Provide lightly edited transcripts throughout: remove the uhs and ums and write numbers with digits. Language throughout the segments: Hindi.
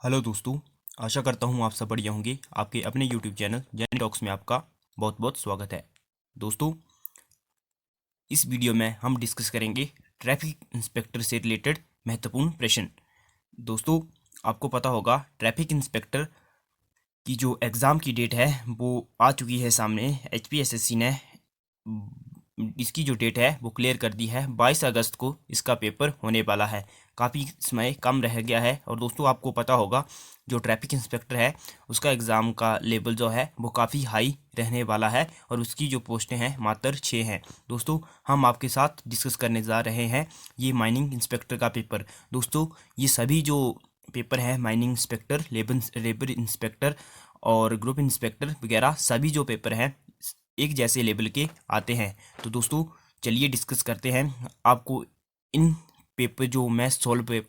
हेलो दोस्तों। आशा करता हूँ आप सब बढ़िया होंगे। आपके अपने यूट्यूब चैनल जैनी टॉक्स में आपका बहुत बहुत स्वागत है। दोस्तों, इस वीडियो में हम डिस्कस करेंगे ट्रैफिक इंस्पेक्टर से रिलेटेड महत्वपूर्ण प्रश्न। दोस्तों, आपको पता होगा ट्रैफिक इंस्पेक्टर की जो एग्ज़ाम की डेट है वो आ चुकी है सामने। HPSSC ने इसकी जो डेट है वो क्लियर कर दी है। 22 अगस्त को इसका पेपर होने वाला है। काफ़ी समय कम रह गया है। और दोस्तों, आपको पता होगा जो ट्रैफिक इंस्पेक्टर है उसका एग्ज़ाम का लेवल जो है वो काफ़ी हाई रहने वाला है और उसकी जो पोस्टें हैं मात्र 6 हैं। दोस्तों, हम आपके साथ डिस्कस करने जा रहे हैं ये माइनिंग इंस्पेक्टर का पेपर। दोस्तों, ये सभी जो पेपर हैं माइनिंग इंस्पेक्टर, लेबर इंस्पेक्टर और ग्रुप इंस्पेक्टर वगैरह सभी जो पेपर हैं एक जैसे लेवल के आते हैं। तो दोस्तों, चलिए डिस्कस करते हैं। आपको इन पेपर जो मैं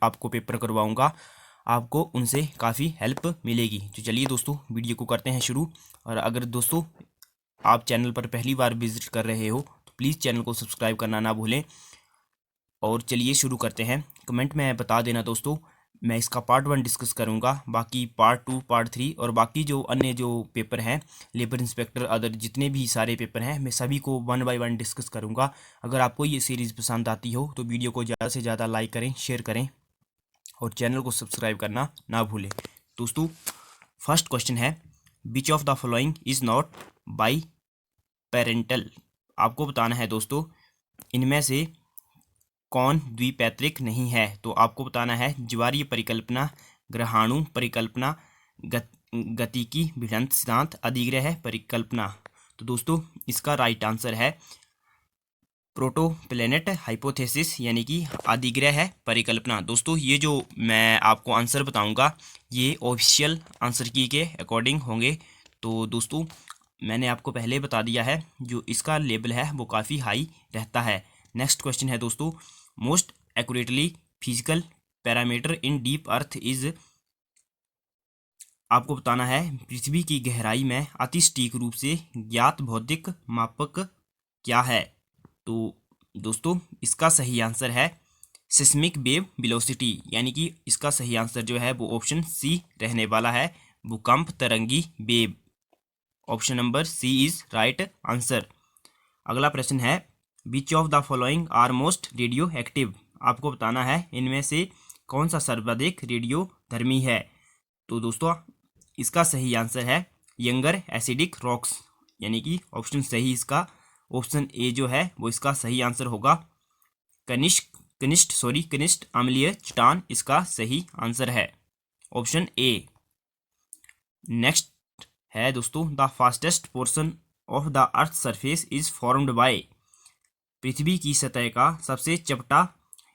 आपको पेपर करवाऊंगा आपको उनसे काफ़ी हेल्प मिलेगी। तो चलिए दोस्तों, वीडियो को करते हैं शुरू। और अगर दोस्तों आप चैनल पर पहली बार विजिट कर रहे हो तो प्लीज़ चैनल को सब्सक्राइब करना ना भूलें। और चलिए शुरू करते हैं। कमेंट में बता देना दोस्तों, मैं इसका पार्ट 1 डिस्कस करूंगा, बाकी पार्ट 2, पार्ट 3 और बाकी जो अन्य जो पेपर हैं लेबर इंस्पेक्टर अदर जितने भी सारे पेपर हैं मैं सभी को 1 बाय 1 डिस्कस करूंगा। अगर आपको ये सीरीज़ पसंद आती हो तो वीडियो को ज़्यादा से ज़्यादा लाइक करें, शेयर करें और चैनल को सब्सक्राइब करना ना भूलें। दोस्तों, फर्स्ट क्वेश्चन है, which of the following is not by parental. आपको बताना है दोस्तों इनमें से कौन द्विपैतृक नहीं है। तो आपको बताना है ज्वारीय परिकल्पना, ग्रहाणु परिकल्पना, गतिकी भिड़ंत सिद्धांत, अधिग्रह परिकल्पना। तो दोस्तों इसका राइट आंसर है प्रोटोप्लेनेट हाइपोथेसिस यानी कि अधिग्रह परिकल्पना। दोस्तों, ये जो मैं आपको आंसर बताऊंगा ये ऑफिशियल आंसर की के अकॉर्डिंग होंगे। तो दोस्तों, मैंने आपको पहले बता दिया है जो इसका लेवल है वो काफ़ी हाई रहता है। नेक्स्ट क्वेश्चन है दोस्तों, most accurately physical parameter in deep earth is. आपको बताना है पृथ्वी की गहराई में अति सटीक रूप से ज्ञात भौतिक मापक क्या है। तो दोस्तों इसका सही आंसर है सिस्मिक वेव वेलोसिटी, यानी कि इसका सही आंसर जो है वो ऑप्शन सी रहने वाला है, भूकंप तरंगी wave. Option number C is right answer. अगला प्रश्न है, which of the following are most radioactive. आपको बताना है इनमें से कौन सा सर्वाधिक रेडियो धर्मी है। तो दोस्तों इसका सही आंसर है यंगर एसिडिक रॉक्स, यानी कि ऑप्शन सही इसका ऑप्शन ए जो है वो इसका सही आंसर होगा। कनिष्ठ अम्लीय चट्टान इसका सही आंसर है, ऑप्शन ए। नेक्स्ट है दोस्तों, the fastest portion of the earth surface is formed by. पृथ्वी की सतह का सबसे चपटा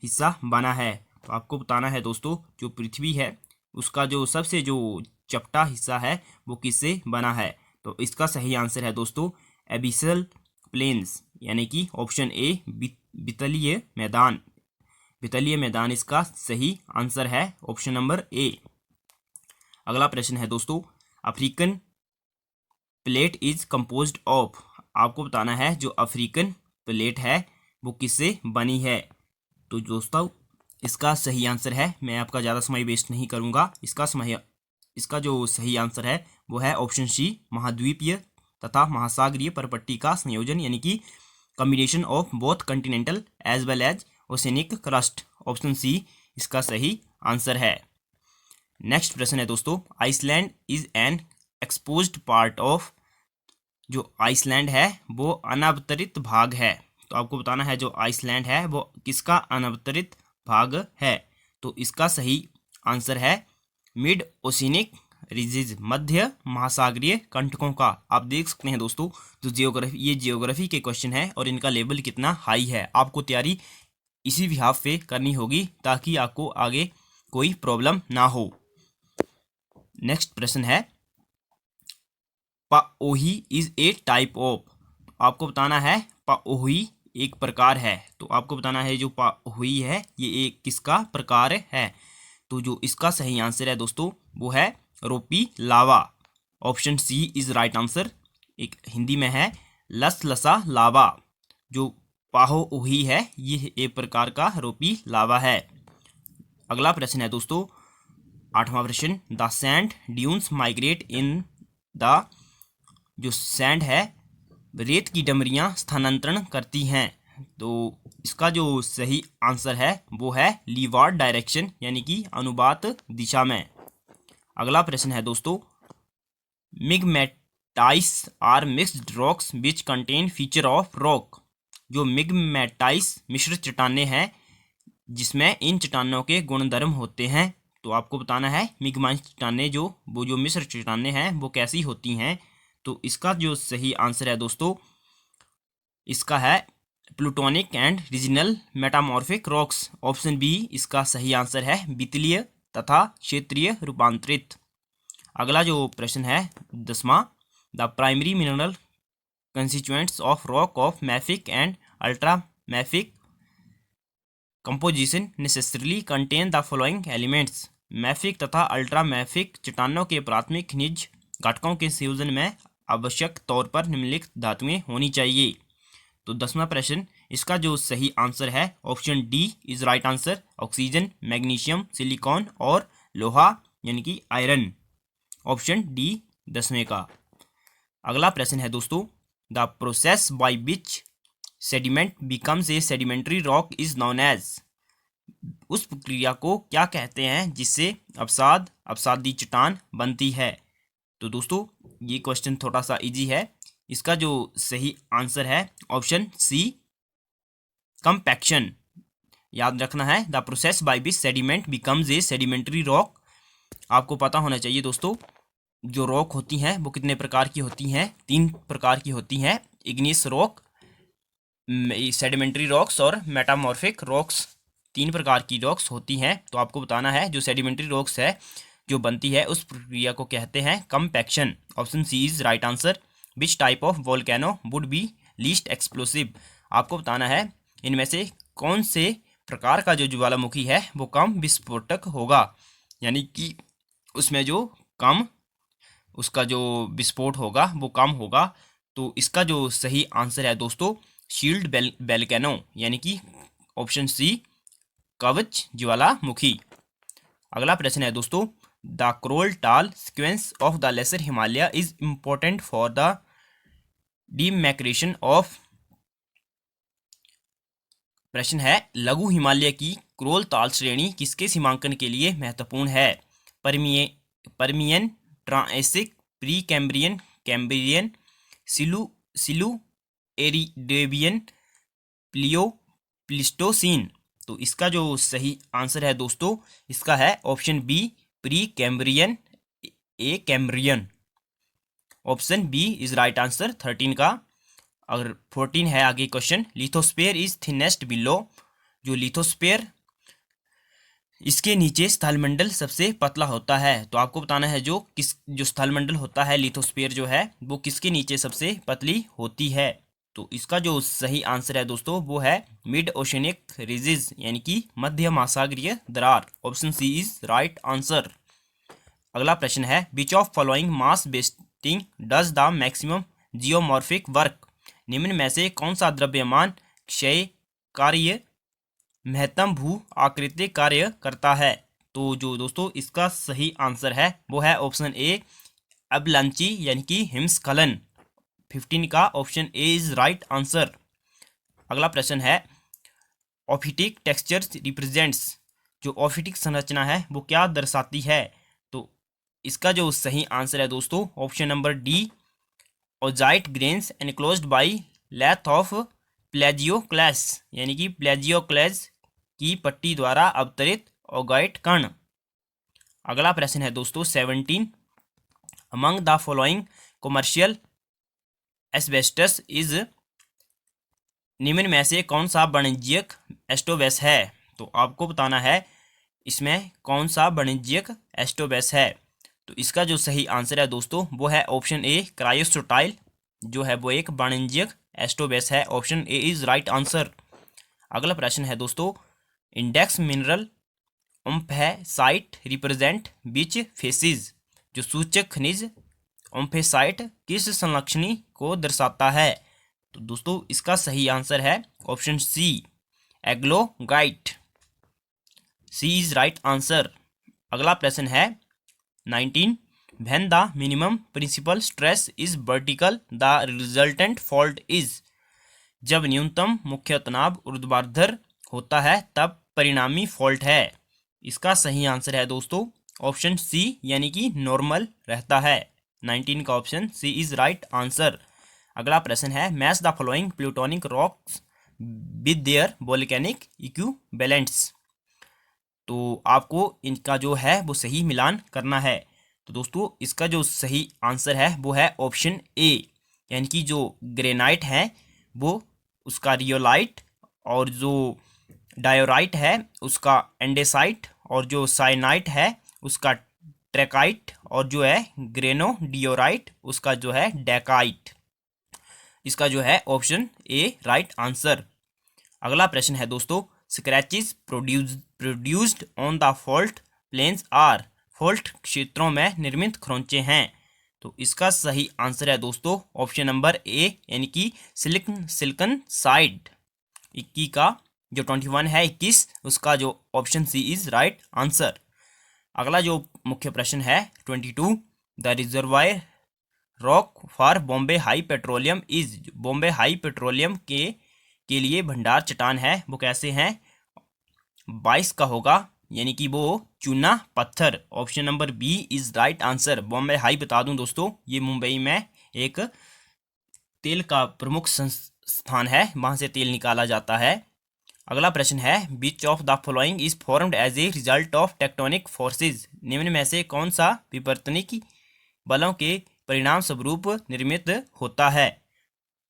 हिस्सा बना है। तो आपको बताना है दोस्तों जो पृथ्वी है उसका जो सबसे जो चपटा हिस्सा है वो किससे बना है। तो इसका सही आंसर है दोस्तों एबिसल प्लेन्स, यानी कि ऑप्शन ए वितलीय मैदान। वितलीय मैदान इसका सही आंसर है, ऑप्शन नंबर ए। अगला प्रश्न है दोस्तों, African plate is composed of. आपको बताना है जो अफ्रीकन प्लेट है वो किससे बनी है। तो दोस्तों इसका सही आंसर है, मैं आपका ज़्यादा समय वेस्ट नहीं करूंगा, इसका जो सही आंसर है वो है ऑप्शन सी, महाद्वीपीय तथा महासागरीय परपट्टी का संयोजन, यानी कि combination of both continental as well as oceanic crust. Option C इसका सही आंसर है। नेक्स्ट प्रश्न है दोस्तों, Iceland is an exposed part of. जो आइसलैंड है वो अनावतरित भाग है। तो आपको बताना है जो आइसलैंड है वो किसका अनावतरित भाग है। तो इसका सही आंसर है मिड ओशिनिक रिजिज, मध्य महासागरीय कंटकों का। आप देख सकते हैं दोस्तों जो जियोग्राफी के क्वेश्चन है और इनका लेवल कितना हाई है। आपको तैयारी इसी बिहाफ पे करनी होगी ताकि आपको आगे कोई प्रॉब्लम ना हो। नेक्स्ट प्रश्न है, पाओही इज ए टाइप ऑफ। आपको बताना है पाओही एक प्रकार है। तो आपको बताना है जो पाओही है ये एक किसका प्रकार है। तो जो इसका सही आंसर है दोस्तों वो है ropy lava. Option C is right answer. एक हिंदी में है लस लसा लावा। जो पाओही है ये एक प्रकार का रोपी लावा है। अगला प्रश्न है दोस्तों, 8वां प्रश्न, the sand dunes migrate in the, जो सैंड है रेत की डमरियां स्थानांतरण करती हैं। तो इसका जो सही आंसर है वो है लीवार्ड डायरेक्शन, यानी कि अनुपात दिशा में। अगला प्रश्न है दोस्तों, migmatites are mixed rocks which contain feature of rock. जो मिगमेटाइस मिश्र चट्टानें हैं जिसमें इन चट्टानों के गुणधर्म होते हैं। तो आपको बताना है मिगमाइस चट्टानें जो मिश्र चट्टानें हैं वो कैसी होती हैं। तो इसका जो सही आंसर है दोस्तों, इसका है plutonic and regional metamorphic rocks. Option B इसका सही आंसर है, वितलीय तथा क्षेत्रीय रूपांतरित। अगला जो प्रश्न है 10वां, the primary mineral constituents of rock of mafic and ultramafic composition necessarily contain the following elements. Mafic तथा अल्ट्रा मैफिक चट्टानों के प्राथमिक खनिज घटकों के संयोजन में आवश्यक तौर पर निम्नलिखित धातुएं होनी चाहिए। तो 10वां प्रश्न, इसका जो सही आंसर है option D is right answer, oxygen, magnesium, silicon और लोहा यानी कि आयरन। ऑप्शन डी 10वें का। अगला प्रश्न है दोस्तों, the process by which sediment becomes a sedimentary rock is known as. उस प्रक्रिया को क्या कहते हैं जिससे अवसादी चट्टान बनती है। तो दोस्तों ये क्वेश्चन थोड़ा सा इजी है। इसका जो सही आंसर है ऑप्शन सी, कंपैक्शन। याद रखना है, the process by which sediment becomes a sedimentary rock. आपको पता होना चाहिए दोस्तों, जो रॉक होती हैं वो कितने प्रकार की होती हैं, 3 प्रकार की होती हैं, इग्नियस रॉक, सेडिमेंट्री रॉक्स और मेटामॉर्फिक रॉक्स। 3 प्रकार की रॉक्स होती हैं। तो आपको बताना है जो सेडिमेंट्री रॉक्स है जो बनती है उस प्रक्रिया को कहते हैं compaction. Option C is right answer. Which type of volcano would be least explosive. आपको बताना है इनमें से कौन से प्रकार का जो ज्वालामुखी है वो कम विस्फोटक होगा, यानी कि उसमें जो कम उसका जो विस्फोट होगा वो कम होगा। तो इसका जो सही आंसर है दोस्तों शील्ड वोल्केनो, यानी कि ऑप्शन सी, कवच ज्वालामुखी। अगला प्रश्न है दोस्तों, the Krol Tal sequence of the lesser Himalaya is important for the demarcation of. प्रश्न है, लघु हिमालय की क्रोल ताल श्रेणी किसके सीमांकन के लिए महत्वपूर्ण है। Permian, Triassic, Precambrian, Cambrian, सिलू एरिडेबियन, प्लिस्टोसीन। तो इसका जो सही आंसर है दोस्तों, इसका है option B, Precambrian, A Cambrian. Option B is right answer 13 का। अगर 14 है आगे question, lithosphere is thinnest below. जो लिथोस्फीयर इसके नीचे स्थलमंडल सबसे पतला होता है। तो आपको बताना है जो स्थलमंडल होता है लिथोस्फीयर जो है वो किसके नीचे सबसे पतली होती है। तो इसका जो सही आंसर है दोस्तों वो है मिड ओशनिक रिजिज, यानी कि मध्य महासागरीय दरार। Option C is right answer. अगला प्रश्न है, which of following mass wasting does the maximum geomorphic work. निम्न में से कौन सा द्रव्यमान क्षय कार्य महत्तम भू आकृति कार्य करता है। तो जो दोस्तों इसका सही आंसर है वो है ऑप्शन ए, अवलांची यानी कि हिमस्खलन। 15 का option A is right answer. अगला प्रश्न है, ऑफिटिक टेक्सचर रिप्रेजेंट्स। जो ऑफिटिक संरचना है वो क्या दर्शाती है। तो इसका जो सही आंसर है दोस्तों option number D, augite grains enclosed by lath of plagioclase, यानी कि प्लेजियोक्लेस की पट्टी द्वारा अवतरित ओगाइट कण। अगला प्रश्न है दोस्तों 17, among the following commercial asbestos is. निम्न में से कौन सा वाणिज्यिक एस्टोबेस है। तो आपको बताना है इसमें कौन सा वाणिज्यिक एस्टोबेस है। तो इसका जो सही आंसर है दोस्तों वो है ऑप्शन ए, क्रायोस्टोटाइल जो है वो एक वाणिज्यिक एस्टोबेस है। Option A is right answer. अगला प्रश्न है दोस्तों, index mineral omphacite represent which facies. जो सूचक खनिज ओम्फेसाइट किस संलक्षणी को दर्शाता है। तो दोस्तों इसका सही आंसर है option C, eclogite. C is right answer. अगला प्रश्न है 19, when the minimum principal stress is vertical the resultant fault is. जब न्यूनतम मुख्य तनाव ऊर्ध्वाधर होता है तब परिणामी फॉल्ट है। इसका सही आंसर है दोस्तों ऑप्शन सी यानी कि नॉर्मल रहता है। 19 का option C is right answer. अगला प्रश्न है match the following plutonic rocks with their volcanic equivalents. तो आपको इनका जो है वो सही मिलान करना है। तो दोस्तों इसका जो सही आंसर है वो है ऑप्शन ए, यानी कि जो ग्रेनाइट है वो उसका रियोलाइट, और जो डायोराइट है उसका एंडेसाइट, और जो साइनाइट है उसका ट्रैकाइट, और जो है ग्रेनोडियोराइट उसका जो है डेकाइट। इसका जो है ऑप्शन ए राइट आंसर। अगला प्रश्न है दोस्तों scratches produced on the fault planes are. Fault क्षेत्रों में निर्मित खरोंचे हैं। तो इसका सही आंसर है दोस्तों ऑप्शन नंबर ए, यानी कि सिलिकन साइड। 21 का जो 21 है 21, उसका जो option C is right answer. अगला जो मुख्य प्रश्न है 22, the reservoir rock for Bombay High petroleum is. Bombay High petroleum के लिए भंडार चट्टान है वो कैसे हैं। 22 का होगा, यानी कि वो चूना पत्थर। Option number B is right answer. Bombay High बता दूं दोस्तों ये मुंबई में एक तेल का प्रमुख संस्थान है, वहां से तेल निकाला जाता है। अगला प्रश्न है which of the following is formed as a result of tectonic forces. निम्न में से कौन सा विवर्तनिक बलों के परिणाम स्वरूप निर्मित होता है।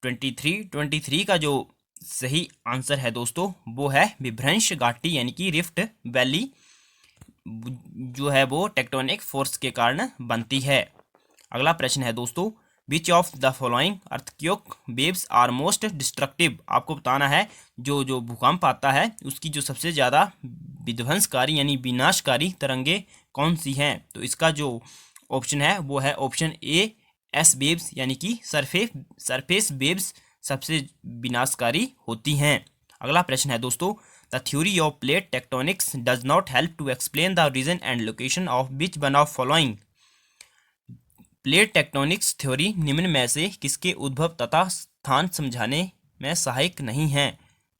23 का जो सही आंसर है दोस्तों वो है विभ्रंश घाटी, यानी कि रिफ्ट वैली जो है वो टेक्टोनिक फोर्स के कारण बनती है। अगला प्रश्न है दोस्तों which of the following earthquake waves are most destructive. आपको बताना है जो भूकंप आता है उसकी जो सबसे ज़्यादा विध्वंसकारी यानी विनाशकारी तरंगे कौन सी हैं। तो इसका जो ऑप्शन है वो है ऑप्शन ए एस वेव्स, यानी कि सरफेस वेव्स सबसे विनाशकारी होती हैं। अगला प्रश्न है दोस्तों the theory of plate tectonics does not help to explain the reason and location of which one of following. Plate tectonics theory निम्न में से किसके उद्भव तथा स्थान समझाने में सहायक नहीं है।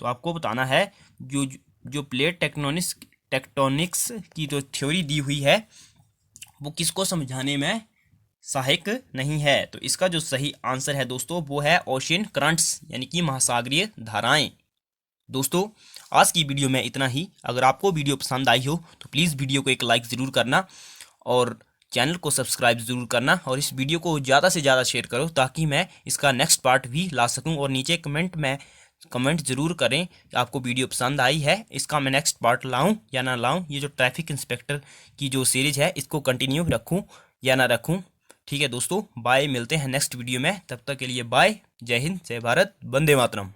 तो आपको बताना है जो प्लेट टेक्टोनिक्स की जो थ्योरी दी हुई है वो किसको समझाने में सहायक नहीं है। तो इसका जो सही आंसर है दोस्तों वो है ओशियन करंट्स, यानी कि महासागरीय धाराएं। दोस्तों आज की वीडियो में इतना ही। अगर आपको वीडियो पसंद आई हो तो प्लीज़ वीडियो को एक लाइक ज़रूर करना और चैनल को सब्सक्राइब ज़रूर करना, और इस वीडियो को ज़्यादा से ज़्यादा शेयर करो ताकि मैं इसका नेक्स्ट पार्ट भी ला सकूं। और नीचे कमेंट ज़रूर करें कि आपको वीडियो पसंद आई है, इसका मैं नेक्स्ट पार्ट लाऊं या ना लाऊं। ये जो ट्रैफिक इंस्पेक्टर की जो सीरीज़ है इसको कंटिन्यू रखूं या ना रखूं। ठीक है दोस्तों, बाय, मिलते हैं नेक्स्ट वीडियो में। तब तक के लिए बाय, जय हिंद, जय भारत, वंदे मातरम।